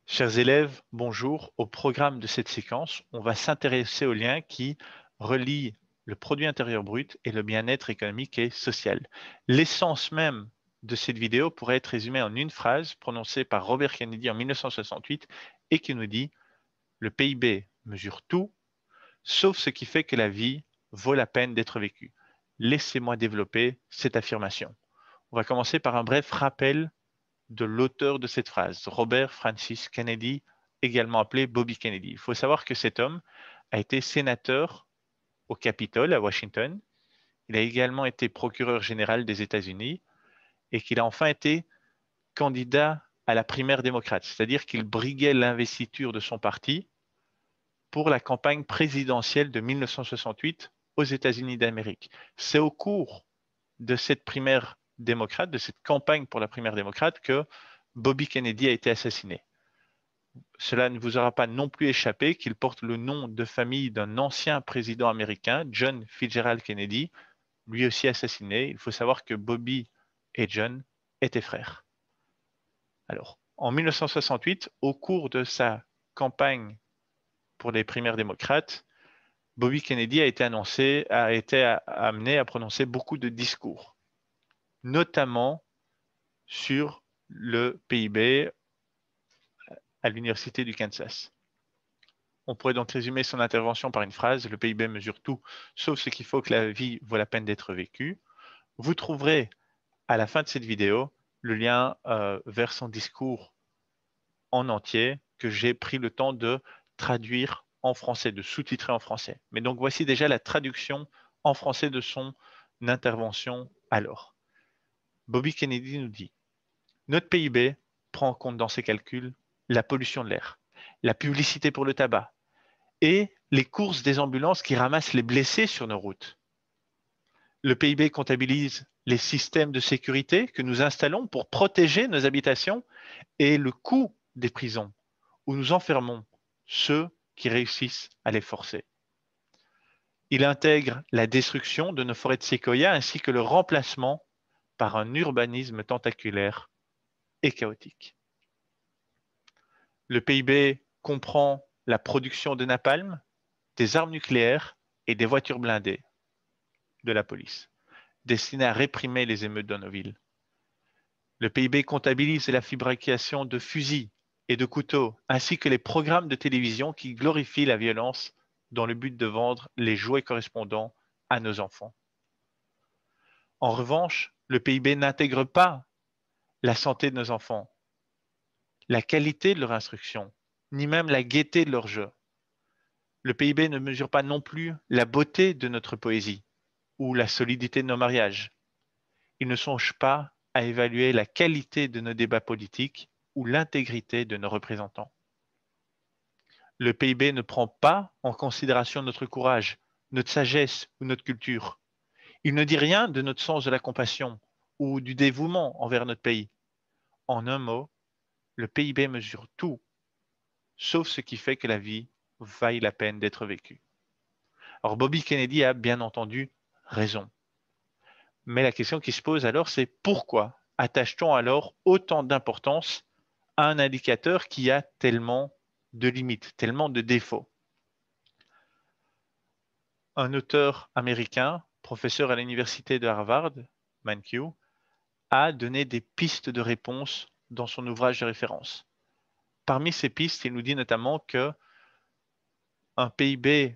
Chers élèves, bonjour. Au programme de cette séquence, on va s'intéresser aux liens qui relient le produit intérieur brut et le bien-être économique et social. L'essence même de cette vidéo pourrait être résumée en une phrase prononcée par Robert Kennedy en 1968 et qui nous dit: le PIB mesure tout, sauf ce qui fait que la vie vaut la peine d'être vécue. Laissez-moi développer cette affirmation. On va commencer par un bref rappel de l'auteur de cette phrase, Robert Francis Kennedy, également appelé Bobby Kennedy. Il faut savoir que cet homme a été sénateur au Capitole à Washington. Il a également été procureur général des États-Unis et qu'il a enfin été candidat à la primaire démocrate, c'est-à-dire qu'il briguait l'investiture de son parti pour la campagne présidentielle de 1968 aux États-Unis d'Amérique. C'est au cours de cette primaire démocrate, de cette campagne pour la primaire démocrate, que Bobby Kennedy a été assassiné. Cela ne vous aura pas non plus échappé qu'il porte le nom de famille d'un ancien président américain, John Fitzgerald Kennedy, lui aussi assassiné. Il faut savoir que Bobby et John étaient frères. Alors, en 1968, au cours de sa campagne pour les primaires démocrates, Bobby Kennedy a été amené à prononcer beaucoup de discours, notamment sur le PIB à l'Université du Kansas. On pourrait donc résumer son intervention par une phrase: le PIB mesure tout, sauf ce qu'il faut que la vie vaut la peine d'être vécue. Vous trouverez à la fin de cette vidéo le lien vers son discours en entier que j'ai pris le temps de traduire en français, de sous-titrer en français. Mais donc voici déjà la traduction en français de son intervention alors. Bobby Kennedy nous dit: notre PIB prend en compte dans ses calculs la pollution de l'air, la publicité pour le tabac et les courses des ambulances qui ramassent les blessés sur nos routes. Le PIB comptabilise les systèmes de sécurité que nous installons pour protéger nos habitations et le coût des prisons où nous enfermons ceux qui réussissent à les forcer. Il intègre la destruction de nos forêts de séquoia ainsi que le remplacement par un urbanisme tentaculaire et chaotique. Le PIB comprend la production de napalm, des armes nucléaires et des voitures blindées de la police, destinées à réprimer les émeutes dans nos villes. Le PIB comptabilise la fabrication de fusils et de couteaux, ainsi que les programmes de télévision qui glorifient la violence dans le but de vendre les jouets correspondant à nos enfants. En revanche, le PIB n'intègre pas la santé de nos enfants, la qualité de leur instruction, ni même la gaieté de leur jeu. Le PIB ne mesure pas non plus la beauté de notre poésie ou la solidité de nos mariages. Il ne songe pas à évaluer la qualité de nos débats politiques ou l'intégrité de nos représentants. Le PIB ne prend pas en considération notre courage, notre sagesse ou notre culture. Il ne dit rien de notre sens de la compassion ou du dévouement envers notre pays. En un mot, le PIB mesure tout, sauf ce qui fait que la vie vaille la peine d'être vécue. Alors Bobby Kennedy a bien entendu raison. Mais la question qui se pose alors, c'est pourquoi attache-t-on alors autant d'importance à un indicateur qui a tellement de limites, tellement de défauts? Un auteur américain, professeur à l'université de Harvard, Mankiw, a donné des pistes de réponse dans son ouvrage de référence. Parmi ces pistes, il nous dit notamment que un PIB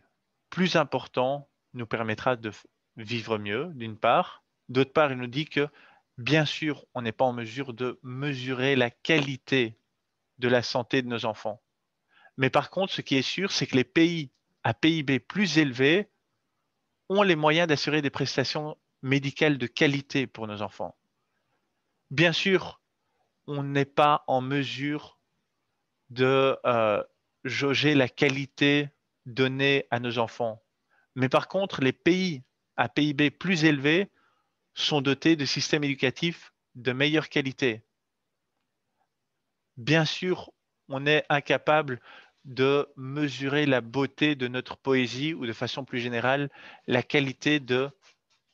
plus important nous permettra de vivre mieux, d'une part. D'autre part, il nous dit que, bien sûr, on n'est pas en mesure de mesurer la qualité de la santé de nos enfants. Mais par contre, ce qui est sûr, c'est que les pays à PIB plus élevé ont les moyens d'assurer des prestations médicales de qualité pour nos enfants. Bien sûr, on n'est pas en mesure de jauger la qualité donnée à nos enfants. Mais par contre, les pays à PIB plus élevé sont dotés de systèmes éducatifs de meilleure qualité. Bien sûr, on est incapable de mesurer la beauté de notre poésie ou de façon plus générale la qualité de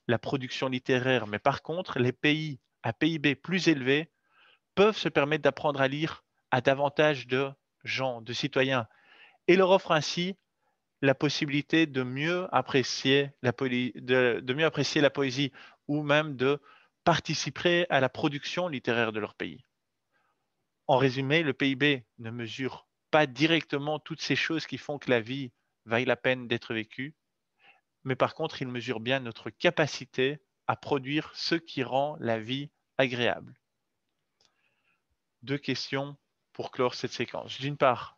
la production littéraire. Mais par contre, les pays à PIB plus élevé peuvent se permettre d'apprendre à lire à davantage de gens, de citoyens, et leur offre ainsi la possibilité de mieux apprécier de mieux apprécier la poésie ou même de participer à la production littéraire de leur pays. En résumé, le PIB ne mesure pas directement toutes ces choses qui font que la vie vaille la peine d'être vécue, mais par contre, il mesure bien notre capacité à produire ce qui rend la vie agréable. Deux questions pour clore cette séquence. D'une part,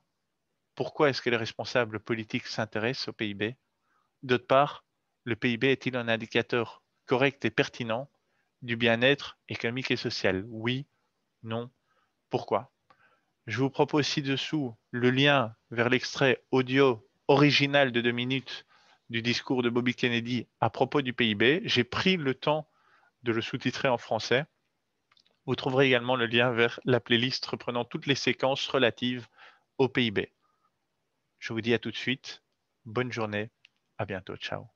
pourquoi est-ce que les responsables politiques s'intéressent au PIB? D'autre part, le PIB est-il un indicateur correct et pertinent du bien-être économique et social? Oui, non, pourquoi? Je vous propose ci-dessous le lien vers l'extrait audio original de 2 minutes du discours de Bobby Kennedy à propos du PIB. J'ai pris le temps de le sous-titrer en français. Vous trouverez également le lien vers la playlist reprenant toutes les séquences relatives au PIB. Je vous dis à tout de suite. Bonne journée. À bientôt. Ciao.